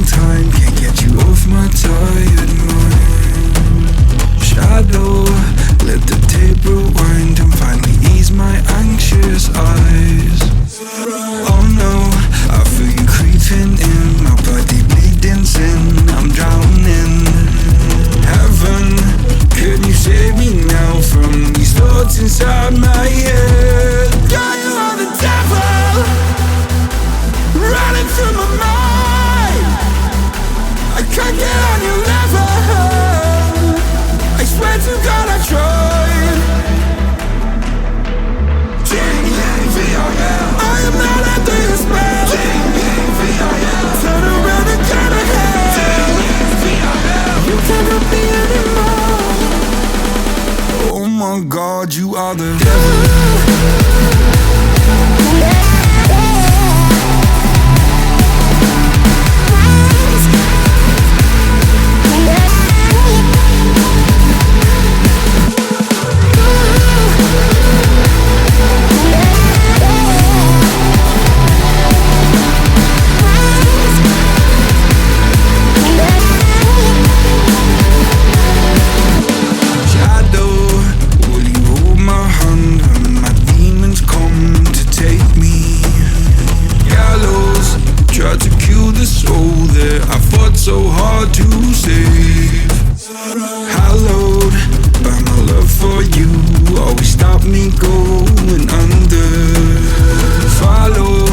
long time, can't get you off my tired mind. Shadow, let the tape rewind and finally ease my anxious eyes. Oh no, I feel you creeping in, my body bleeding sin, I'm drowning. Heaven, can you save me now from these thoughts inside my head? God, you are the devil, running through my mind. I can't get on your level, I swear to God I tried. J-A-V-I-L, I am not under your spell. J-A-V-I-L, turn around and turn ahead. J-A-V-I-L, you cannot be anymore. Oh my God, you are the devil. So hard to save. Hallowed by my love for you, always stop me going under. Follow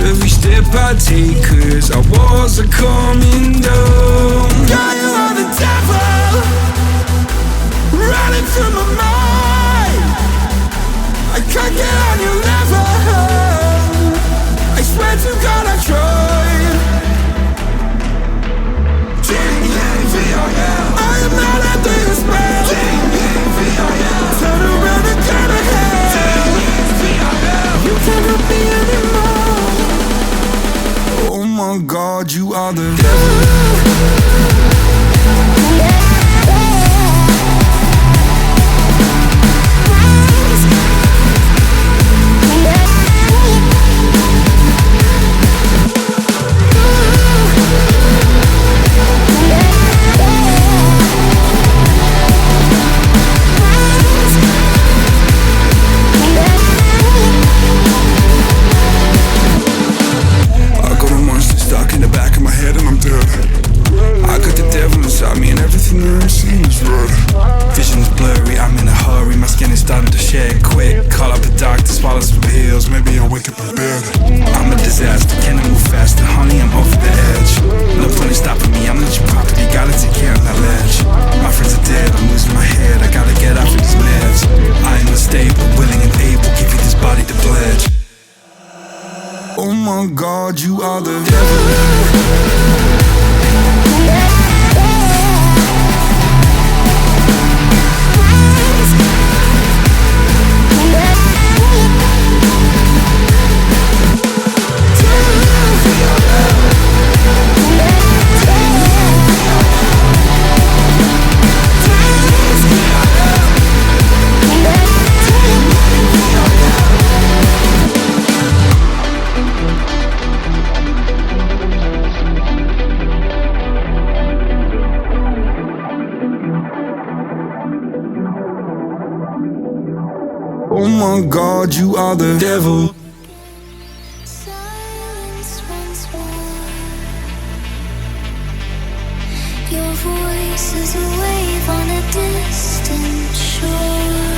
every step I take, cause our walls are coming down. God, you are the devil, running through my mind. I can't get on your level, I swear to God I tried. I am not under your spell. J-A-V-I-L, turn around and turn ahead. J-A-V-I-L, you cannot be anymore. Oh my God, you are the devil. I'm a disaster, can I move faster? Honey, I'm off the edge. No funny stopping me, I'm not your property, gotta take care of that ledge. My friends are dead, I'm losing my head, I gotta get off of these meds. I am unstable, willing and able, give you this body to pledge. Oh my God, you are the devil. Oh my God, you are the devil. Silence runs warm. Your voice is a wave on a distant shore.